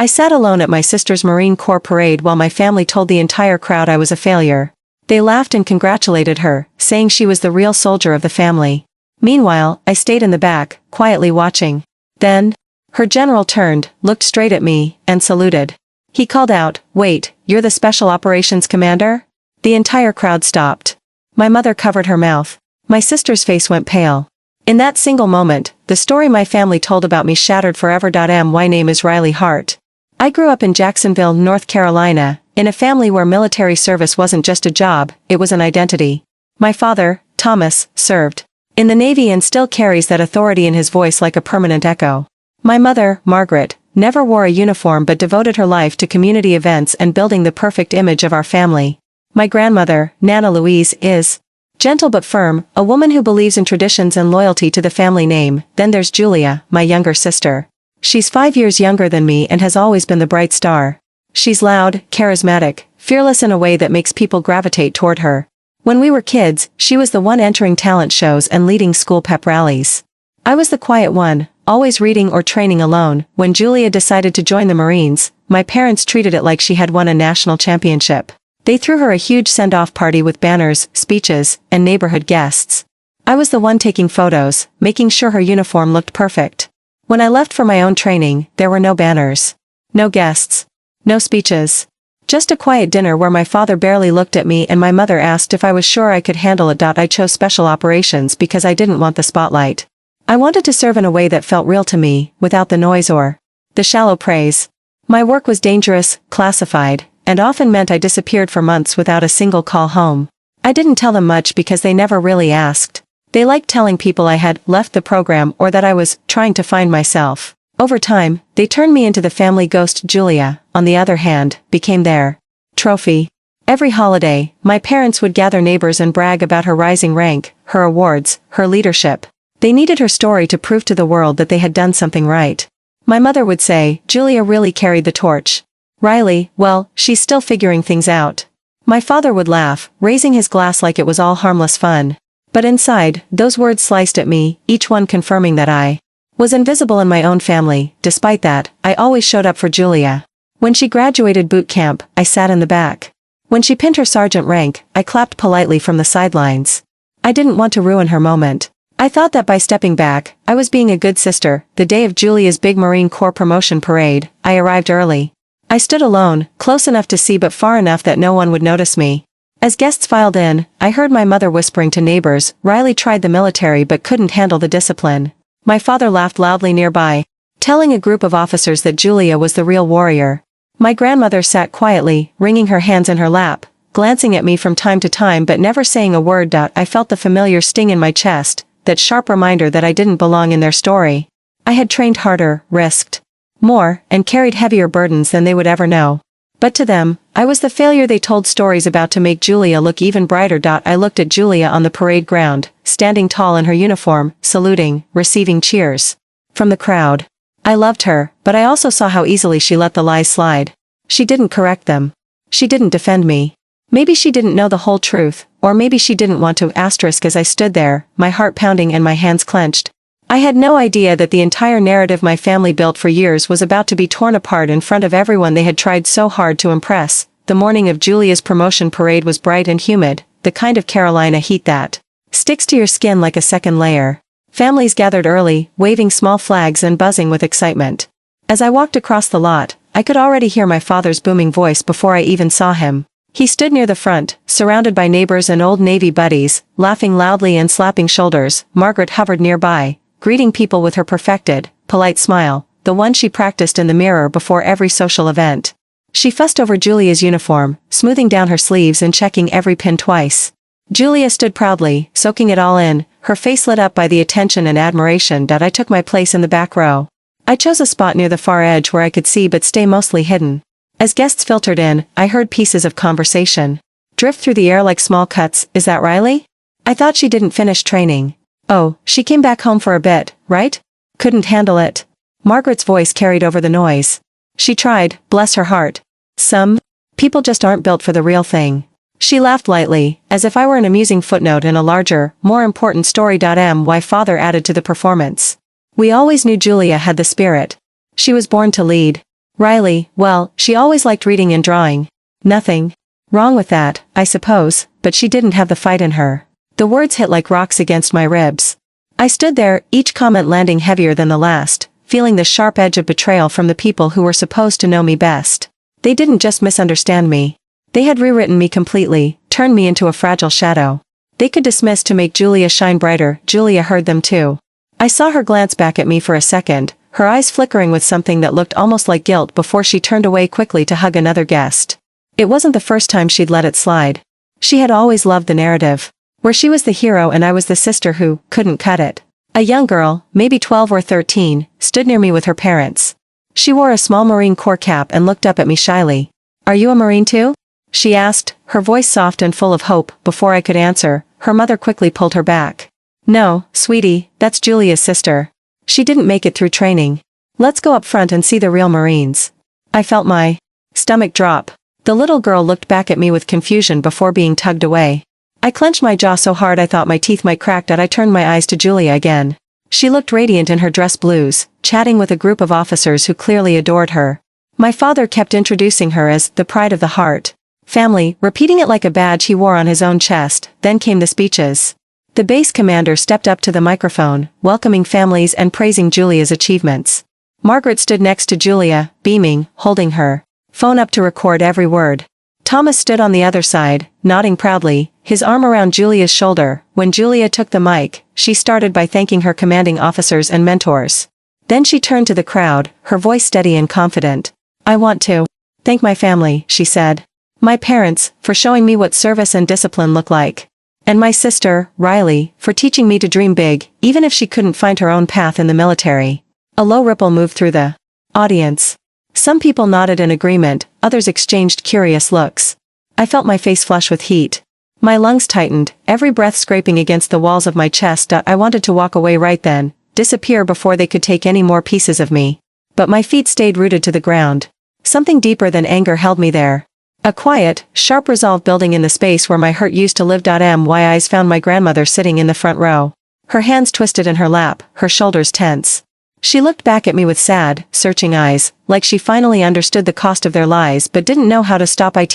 I sat alone at my sister's Marine Corps parade while my family told the entire crowd I was a failure. They laughed and congratulated her, saying she was the real soldier of the family. Meanwhile, I stayed in the back, quietly watching. Then, her general turned, looked straight at me, and saluted. He called out, "Wait, you're the Special Operations Commander?" The entire crowd stopped. My mother covered her mouth. My sister's face went pale. In that single moment, the story my family told about me shattered forever. My name is Riley Hart. I grew up in Jacksonville, North Carolina, in a family where military service wasn't just a job, it was an identity. My father, Thomas, served in the Navy and still carries that authority in his voice like a permanent echo. My mother, Margaret, never wore a uniform but devoted her life to community events and building the perfect image of our family. My grandmother, Nana Louise, is gentle but firm, a woman who believes in traditions and loyalty to the family name. Then there's Julia, my younger sister. She's 5 years younger than me and has always been the bright star. She's loud, charismatic, fearless in a way that makes people gravitate toward her. When we were kids, she was the one entering talent shows and leading school pep rallies. I was the quiet one, always reading or training alone. When Julia decided to join the Marines, my parents treated it like she had won a national championship. They threw her a huge send-off party with banners, speeches, and neighborhood guests. I was the one taking photos, making sure her uniform looked perfect. When I left for my own training, there were no banners. No guests. No speeches. Just a quiet dinner where my father barely looked at me and my mother asked if I was sure I could handle it. I chose special operations because I didn't want the spotlight. I wanted to serve in a way that felt real to me, without the noise or the shallow praise. My work was dangerous, classified, and often meant I disappeared for months without a single call home. I didn't tell them much because they never really asked. They liked telling people I had left the program or that I was trying to find myself. Over time, they turned me into the family ghost. Julia, on the other hand, became their trophy. Every holiday, my parents would gather neighbors and brag about her rising rank, her awards, her leadership. They needed her story to prove to the world that they had done something right. My mother would say, "Julia really carried the torch. Riley, well, she's still figuring things out." My father would laugh, raising his glass like it was all harmless fun. But inside, those words sliced at me, each one confirming that I was invisible in my own family. Despite that, I always showed up for Julia. When she graduated boot camp, I sat in the back. When she pinned her sergeant rank, I clapped politely from the sidelines. I didn't want to ruin her moment. I thought that by stepping back, I was being a good sister. The day of Julia's big Marine Corps promotion parade, I arrived early. I stood alone, close enough to see but far enough that no one would notice me. As guests filed in, I heard my mother whispering to neighbors, "Riley tried the military but couldn't handle the discipline." My father laughed loudly nearby, telling a group of officers that Julia was the real warrior. My grandmother sat quietly, wringing her hands in her lap, glancing at me from time to time but never saying a word. I felt the familiar sting in my chest, that sharp reminder that I didn't belong in their story. I had trained harder, risked more, and carried heavier burdens than they would ever know. But to them, I was the failure they told stories about to make Julia look even brighter. I looked at Julia on the parade ground, standing tall in her uniform, saluting, receiving cheers from the crowd. I loved her, but I also saw how easily she let the lies slide. She didn't correct them. She didn't defend me. Maybe she didn't know the whole truth, or maybe she didn't want to. As I stood there, my heart pounding and my hands clenched. I had no idea that the entire narrative my family built for years was about to be torn apart in front of everyone they had tried so hard to impress. The morning of Julia's promotion parade was bright and humid, the kind of Carolina heat that sticks to your skin like a second layer. Families gathered early, waving small flags and buzzing with excitement. As I walked across the lot, I could already hear my father's booming voice before I even saw him. He stood near the front, surrounded by neighbors and old Navy buddies, laughing loudly and slapping shoulders. Margaret hovered nearby, greeting people with her perfected, polite smile, the one she practiced in the mirror before every social event. She fussed over Julia's uniform, smoothing down her sleeves and checking every pin twice. Julia stood proudly, soaking it all in, her face lit up by the attention and admiration. I took my place in the back row. I chose a spot near the far edge where I could see but stay mostly hidden. As guests filtered in, I heard pieces of conversation drift through the air like small cuts. "Is that Riley? I thought she didn't finish training. Oh, she came back home for a bit, right? Couldn't handle it." Margaret's voice carried over the noise. "She tried, bless her heart. Some people just aren't built for the real thing." She laughed lightly, as if I were an amusing footnote in a larger, more important story. My father added to the performance. "We always knew Julia had the spirit. She was born to lead. Riley, well, she always liked reading and drawing. Nothing wrong with that, I suppose, but she didn't have the fight in her. The words hit like rocks against my ribs. I stood there, each comment landing heavier than the last, feeling the sharp edge of betrayal from the people who were supposed to know me best. They didn't just misunderstand me. They had rewritten me completely, turned me into a fragile shadow. They could dismiss to make Julia shine brighter. Julia heard them too. I saw her glance back at me for a second, her eyes flickering with something that looked almost like guilt before she turned away quickly to hug another guest. It wasn't the first time she'd let it slide. She had always loved the narrative, where she was the hero and I was the sister who couldn't cut it. A young girl, maybe 12 or 13, stood near me with her parents. She wore a small Marine Corps cap and looked up at me shyly. "Are you a Marine too?" she asked, her voice soft and full of hope. Before I could answer, her mother quickly pulled her back. "No, sweetie, that's Julia's sister. She didn't make it through training. Let's go up front and see the real Marines." I felt my stomach drop. The little girl looked back at me with confusion before being tugged away. I clenched my jaw so hard I thought my teeth might crack that I turned my eyes to Julia again. She looked radiant in her dress blues, chatting with a group of officers who clearly adored her. My father kept introducing her as the pride of the heart. Family, repeating it like a badge he wore on his own chest. Then came the speeches. The base commander stepped up to the microphone, welcoming families and praising Julia's achievements. Margaret stood next to Julia, beaming, holding her phone up to record every word. Thomas stood on the other side, nodding proudly, his arm around Julia's shoulder. When Julia took the mic, she started by thanking her commanding officers and mentors. Then she turned to the crowd, her voice steady and confident. "I want to thank my family," she said. "My parents, for showing me what service and discipline look like. And my sister, Riley, for teaching me to dream big, even if she couldn't find her own path in the military." A low ripple moved through the audience. Some people nodded in agreement, others exchanged curious looks. I felt my face flush with heat. My lungs tightened, every breath scraping against the walls of my chest. I wanted to walk away right then, disappear before they could take any more pieces of me. But my feet stayed rooted to the ground. Something deeper than anger held me there. A quiet, sharp resolve building in the space where my hurt used to live. My eyes found my grandmother sitting in the front row. Her hands twisted in her lap, her shoulders tense. She looked back at me with sad, searching eyes, like she finally understood the cost of their lies but didn't know how to stop it.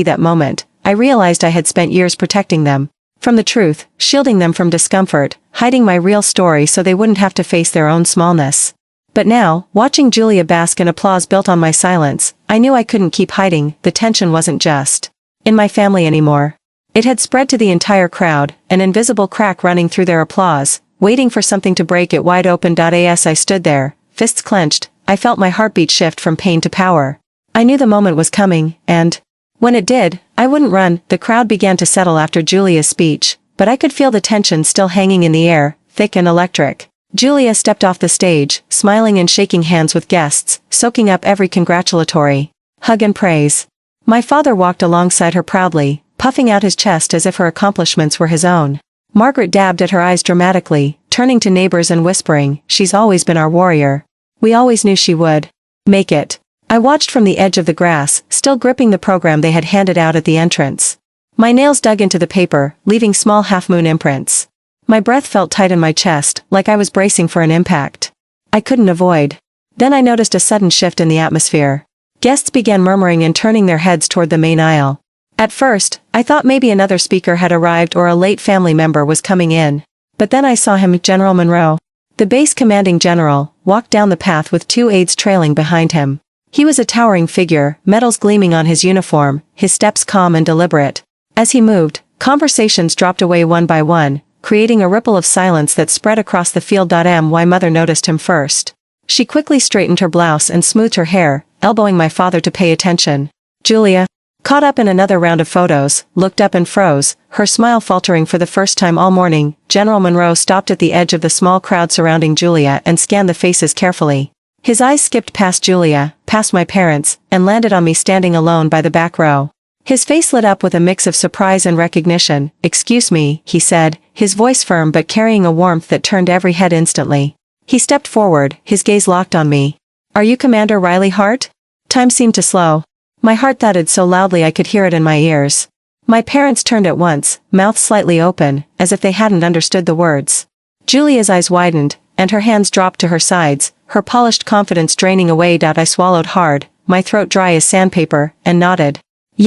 That moment, I realized I had spent years protecting them from the truth, shielding them from discomfort, hiding my real story so they wouldn't have to face their own smallness. But now, watching Julia bask in applause built on my silence, I knew I couldn't keep hiding. The tension wasn't just in my family anymore. It had spread to the entire crowd, an invisible crack running through their applause, waiting for something to break it wide open. As I stood there, fists clenched, I felt my heartbeat shift from pain to power. I knew the moment was coming, and when it did, I wouldn't run. The crowd began to settle after Julia's speech, but I could feel the tension still hanging in the air, thick and electric. Julia stepped off the stage, smiling and shaking hands with guests, soaking up every congratulatory hug and praise. My father walked alongside her proudly, puffing out his chest as if her accomplishments were his own. Margaret dabbed at her eyes dramatically, turning to neighbors and whispering, "She's always been our warrior. We always knew she would make it." I watched from the edge of the grass, still gripping the program they had handed out at the entrance. My nails dug into the paper, leaving small half-moon imprints. My breath felt tight in my chest, like I was bracing for an impact I couldn't avoid. Then I noticed a sudden shift in the atmosphere. Guests began murmuring and turning their heads toward the main aisle. At first, I thought maybe another speaker had arrived or a late family member was coming in. But then I saw him, General Monroe. The base commanding general, walked down the path with 2 aides trailing behind him. He was a towering figure, medals gleaming on his uniform, his steps calm and deliberate. As he moved, conversations dropped away one by one, creating a ripple of silence that spread across the field. My mother noticed him first. She quickly straightened her blouse and smoothed her hair, elbowing my father to pay attention. Julia, caught up in another round of photos, looked up and froze, her smile faltering for the first time all morning. General Monroe stopped at the edge of the small crowd surrounding Julia and scanned the faces carefully. His eyes skipped past Julia, past my parents, and landed on me standing alone by the back row. His face lit up with a mix of surprise and recognition. "Excuse me," he said, his voice firm but carrying a warmth that turned every head instantly. He stepped forward, his gaze locked on me. "Are you Commander Riley Hart?" Time seemed to slow. My heart thudded so loudly I could hear it in my ears. My parents turned at once, mouths slightly open, as if they hadn't understood the words. Julia's eyes widened, and her hands dropped to her sides, her polished confidence draining away. I swallowed hard, my throat dry as sandpaper, and nodded.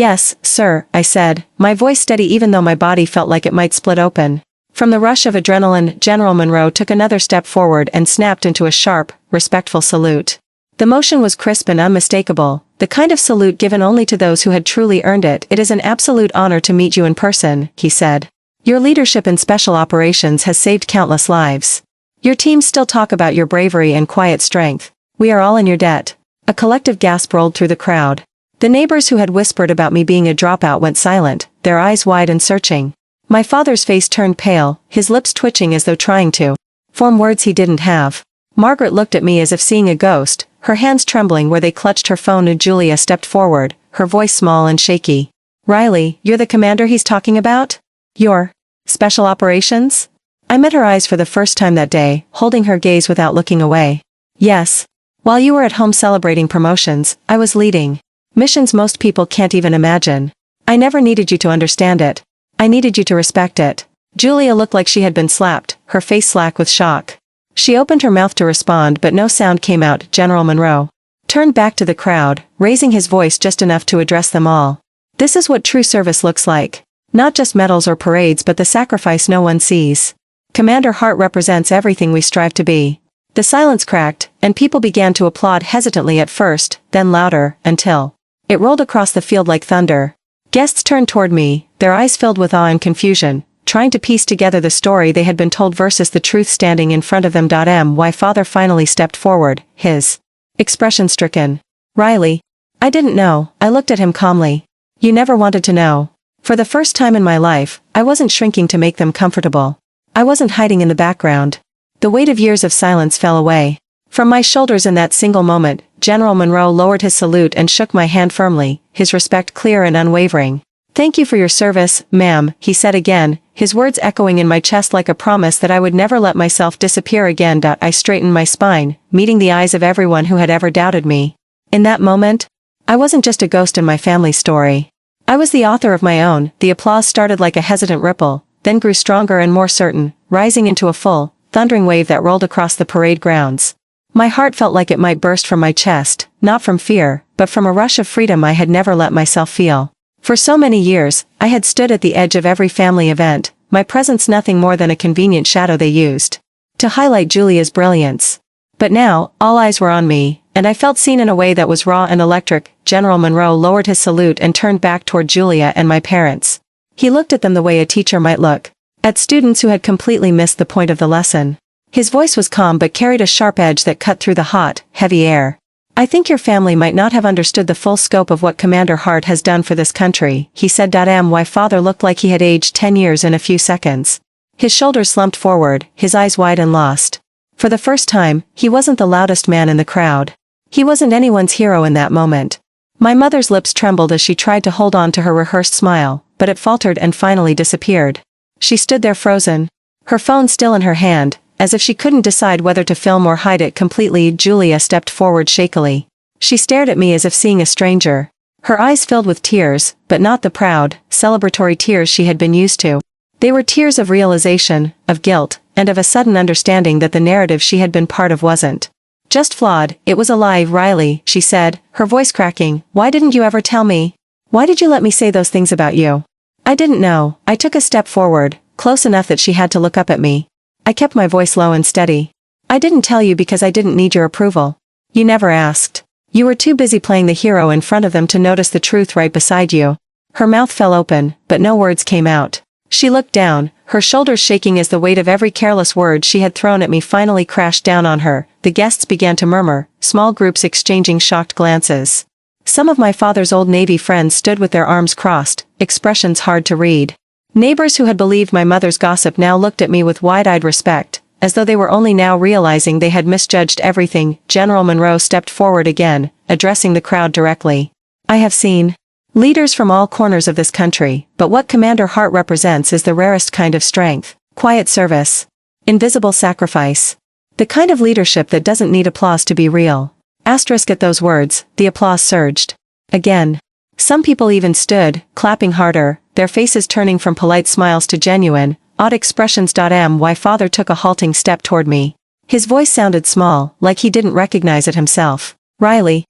"Yes, sir," I said, my voice steady even though my body felt like it might split open. From the rush of adrenaline, General Monroe took another step forward and snapped into a sharp, respectful salute. The motion was crisp and unmistakable, the kind of salute given only to those who had truly earned it. "It is an absolute honor to meet you in person," he said. "Your leadership in special operations has saved countless lives. Your teams still talk about your bravery and quiet strength. We are all in your debt." A collective gasp rolled through the crowd. The neighbors who had whispered about me being a dropout went silent, their eyes wide and searching. My father's face turned pale, his lips twitching as though trying to form words he didn't have. Margaret looked at me as if seeing a ghost, her hands trembling where they clutched her phone. Julia stepped forward, her voice small and shaky. "Riley, you're the commander he's talking about? Your special operations?" I met her eyes for the first time that day, holding her gaze without looking away. "Yes. While you were at home celebrating promotions, I was leading missions most people can't even imagine. I never needed you to understand it. I needed you to respect it." Julia looked like she had been slapped, her face slack with shock. She opened her mouth to respond but no sound came out. General Monroe turned back to the crowd, raising his voice just enough to address them all. "This is what true service looks like. Not just medals or parades but the sacrifice no one sees. Commander Hart represents everything we strive to be." The silence cracked, and people began to applaud hesitantly at first, then louder, until it rolled across the field like thunder. Guests turned toward me, their eyes filled with awe and confusion, trying to piece together the story they had been told versus the truth standing in front of them. My father finally stepped forward, his expression stricken. "Riley." I didn't know, I looked at him calmly. "You never wanted to know." For the first time in my life, I wasn't shrinking to make them comfortable. I wasn't hiding in the background. The weight of years of silence fell away from my shoulders in that single moment. General Monroe lowered his salute and shook my hand firmly, his respect clear and unwavering. "Thank you for your service, ma'am," he said again, his words echoing in my chest like a promise that I would never let myself disappear again. I straightened my spine, meeting the eyes of everyone who had ever doubted me. In that moment, I wasn't just a ghost in my family's story. I was the author of my own. The applause started like a hesitant ripple, then grew stronger and more certain, rising into a full, thundering wave that rolled across the parade grounds. My heart felt like it might burst from my chest, not from fear, but from a rush of freedom I had never let myself feel. For so many years, I had stood at the edge of every family event, my presence nothing more than a convenient shadow they used to highlight Julia's brilliance. But now, all eyes were on me, and I felt seen in a way that was raw and electric. General Monroe lowered his salute and turned back toward Julia and my parents. He looked at them the way a teacher might look at students who had completely missed the point of the lesson. His voice was calm but carried a sharp edge that cut through the hot, heavy air. "I think your family might not have understood the full scope of what Commander Hart has done for this country," he said. My father looked like he had aged 10 years in a few seconds. His shoulders slumped forward, his eyes wide and lost. For the first time, he wasn't the loudest man in the crowd. He wasn't anyone's hero in that moment. My mother's lips trembled as she tried to hold on to her rehearsed smile, but it faltered and finally disappeared. She stood there frozen, her phone still in her hand, as if she couldn't decide whether to film or hide it completely. Julia stepped forward shakily. She stared at me as if seeing a stranger. Her eyes filled with tears, but not the proud, celebratory tears she had been used to. They were tears of realization, of guilt, and of a sudden understanding that the narrative she had been part of wasn't just flawed, it was alive. "Riley," she said, her voice cracking, "why didn't you ever tell me? Why did you let me say those things about you?" I didn't know. I took a step forward, close enough that she had to look up at me. I kept my voice low and steady. "I didn't tell you because I didn't need your approval. You never asked. You were too busy playing the hero in front of them to notice the truth right beside you." Her mouth fell open, but no words came out. She looked down, her shoulders shaking as the weight of every careless word she had thrown at me finally crashed down on her. The guests began to murmur, small groups exchanging shocked glances. Some of my father's old Navy friends stood with their arms crossed, expressions hard to read. Neighbors who had believed my mother's gossip now looked at me with wide-eyed respect, as though they were only now realizing they had misjudged everything. General Monroe stepped forward again, addressing the crowd directly. "I have seen leaders from all corners of this country, but what Commander Hart represents is the rarest kind of strength, quiet service, invisible sacrifice. The kind of leadership that doesn't need applause to be real." Asterisk at those words, the applause surged. Again. Some people even stood, clapping harder, their faces turning from polite smiles to genuine, odd expressions. My father took a halting step toward me. His voice sounded small, like he didn't recognize it himself. "Riley."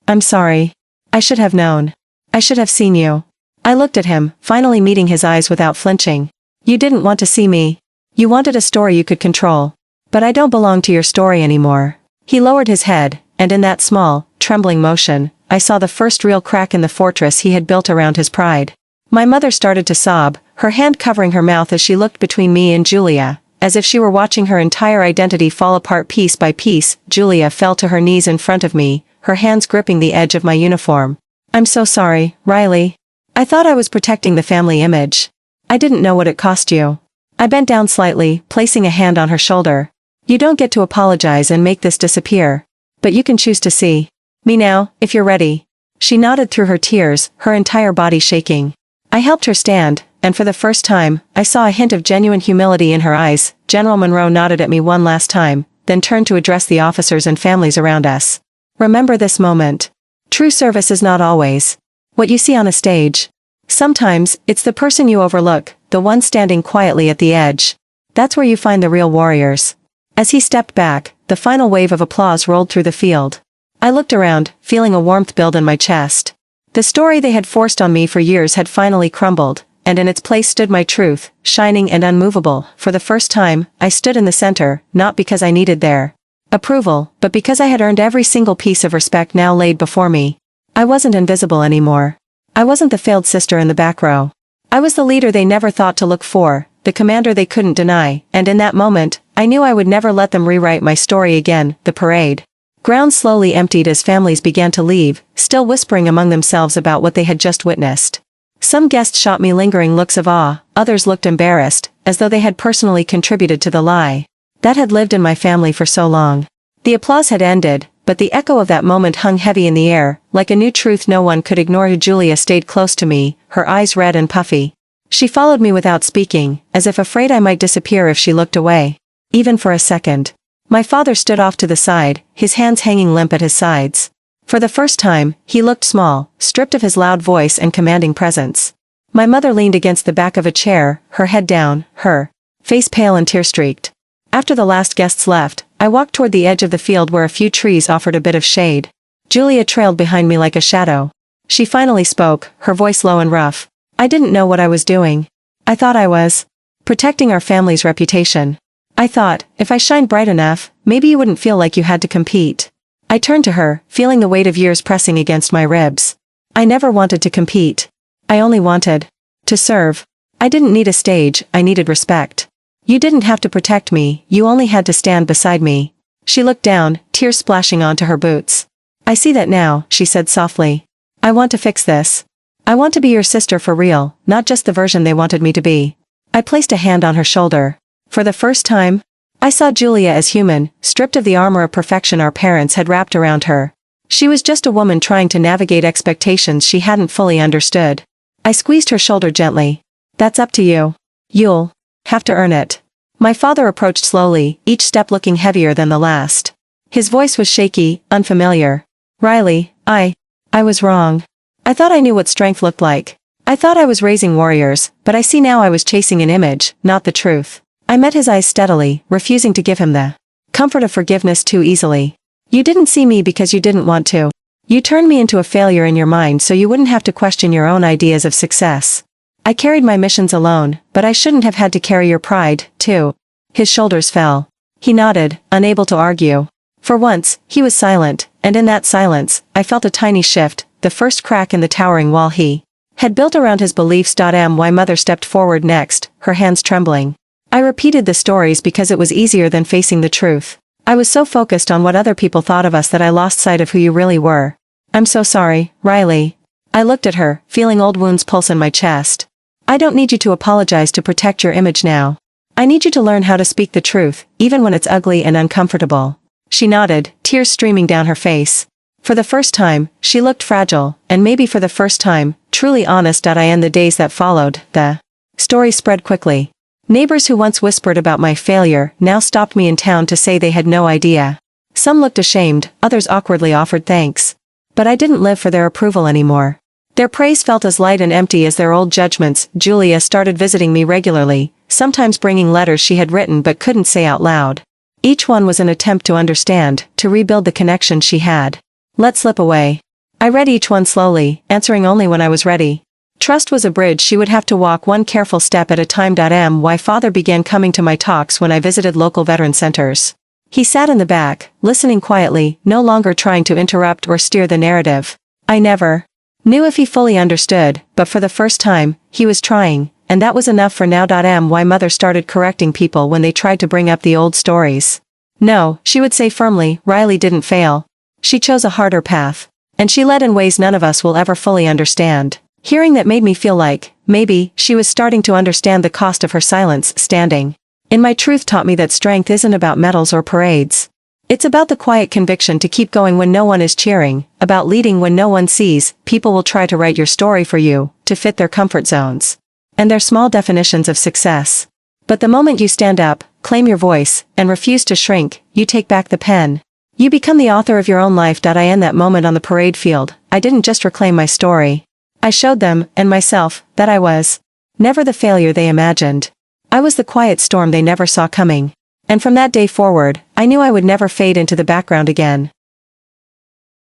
I'm sorry. I should have known. I should have seen you. I looked at him, finally meeting his eyes without flinching. You didn't want to see me. You wanted a story you could control. But I don't belong to your story anymore. He lowered his head, and in that small, trembling motion, I saw the first real crack in the fortress he had built around his pride. My mother started to sob, her hand covering her mouth as she looked between me and Julia, as if she were watching her entire identity fall apart piece by piece. Julia fell to her knees in front of me, her hands gripping the edge of my uniform. I'm so sorry, Riley. I thought I was protecting the family image. I didn't know what it cost you. I bent down slightly, placing a hand on her shoulder. You don't get to apologize and make this disappear. But you can choose to see me now, if you're ready. She nodded through her tears, her entire body shaking. I helped her stand, and for the first time, I saw a hint of genuine humility in her eyes. General Monroe nodded at me one last time, then turned to address the officers and families around us. Remember this moment. True service is not always what you see on a stage. Sometimes, it's the person you overlook, the one standing quietly at the edge. That's where you find the real warriors. As he stepped back, the final wave of applause rolled through the field. I looked around, feeling a warmth build in my chest. The story they had forced on me for years had finally crumbled, and in its place stood my truth, shining and unmovable. For the first time, I stood in the center, not because I needed their approval, but because I had earned every single piece of respect now laid before me. I wasn't invisible anymore. I wasn't the failed sister in the back row. I was the leader they never thought to look for, the commander they couldn't deny, and in that moment, I knew I would never let them rewrite my story again. The parade ground slowly emptied as families began to leave, still whispering among themselves about what they had just witnessed. Some guests shot me lingering looks of awe, others looked embarrassed, as though they had personally contributed to the lie that had lived in my family for so long. The applause had ended, but the echo of that moment hung heavy in the air, like a new truth no one could ignore. Julia stayed close to me, her eyes red and puffy. She followed me without speaking, as if afraid I might disappear if she looked away. Even for a second. My father stood off to the side, his hands hanging limp at his sides. For the first time, he looked small, stripped of his loud voice and commanding presence. My mother leaned against the back of a chair, her head down, her face pale and tear-streaked. After the last guests left, I walked toward the edge of the field where a few trees offered a bit of shade. Julia trailed behind me like a shadow. She finally spoke, her voice low and rough. I didn't know what I was doing. I thought I was protecting our family's reputation. I thought, if I shined bright enough, maybe you wouldn't feel like you had to compete. I turned to her, feeling the weight of years pressing against my ribs. I never wanted to compete. I only wanted to serve. I didn't need a stage, I needed respect. You didn't have to protect me, you only had to stand beside me. She looked down, tears splashing onto her boots. I see that now, she said softly. I want to fix this. I want to be your sister for real, not just the version they wanted me to be. I placed a hand on her shoulder. For the first time, I saw Julia as human, stripped of the armor of perfection our parents had wrapped around her. She was just a woman trying to navigate expectations she hadn't fully understood. I squeezed her shoulder gently. That's up to you. You'll have to earn it. My father approached slowly, each step looking heavier than the last. His voice was shaky, unfamiliar. Riley, I was wrong. I thought I knew what strength looked like. I thought I was raising warriors, but I see now I was chasing an image, not the truth. I met his eyes steadily, refusing to give him the comfort of forgiveness too easily. You didn't see me because you didn't want to. You turned me into a failure in your mind so you wouldn't have to question your own ideas of success. I carried my missions alone, but I shouldn't have had to carry your pride, too. His shoulders fell. He nodded, unable to argue. For once, he was silent, and in that silence, I felt a tiny shift, the first crack in the towering wall he had built around his beliefs. My mother stepped forward next, her hands trembling. I repeated the stories because it was easier than facing the truth. I was so focused on what other people thought of us that I lost sight of who you really were. I'm so sorry, Riley. I looked at her, feeling old wounds pulse in my chest. I don't need you to apologize to protect your image now. I need you to learn how to speak the truth, even when it's ugly and uncomfortable. She nodded, tears streaming down her face. For the first time, she looked fragile, and maybe for the first time, truly honest. In the days that followed, the story spread quickly. Neighbors who once whispered about my failure now stopped me in town to say they had no idea. Some looked ashamed, others awkwardly offered thanks. But I didn't live for their approval anymore. Their praise felt as light and empty as their old judgments. Julia started visiting me regularly, sometimes bringing letters she had written but couldn't say out loud. Each one was an attempt to understand, to rebuild the connection she had let slip away. I read each one slowly, answering only when I was ready. Trust was a bridge she would have to walk one careful step at a time. My father began coming to my talks when I visited local veteran centers. He sat in the back, listening quietly, no longer trying to interrupt or steer the narrative. I never knew if he fully understood, but for the first time, he was trying, and that was enough for now. My mother started correcting people when they tried to bring up the old stories. No, she would say firmly, Riley didn't fail. She chose a harder path. And she led in ways none of us will ever fully understand. Hearing that made me feel like, maybe, she was starting to understand the cost of her silence. Standing in my truth taught me that strength isn't about medals or parades. It's about the quiet conviction to keep going when no one is cheering, about leading when no one sees. People will try to write your story for you, to fit their comfort zones and their small definitions of success. But the moment you stand up, claim your voice, and refuse to shrink, you take back the pen. You become the author of your own life. In that moment on the parade field, I didn't just reclaim my story. I showed them, and myself, that I was never the failure they imagined. I was the quiet storm they never saw coming. And from that day forward, I knew I would never fade into the background again.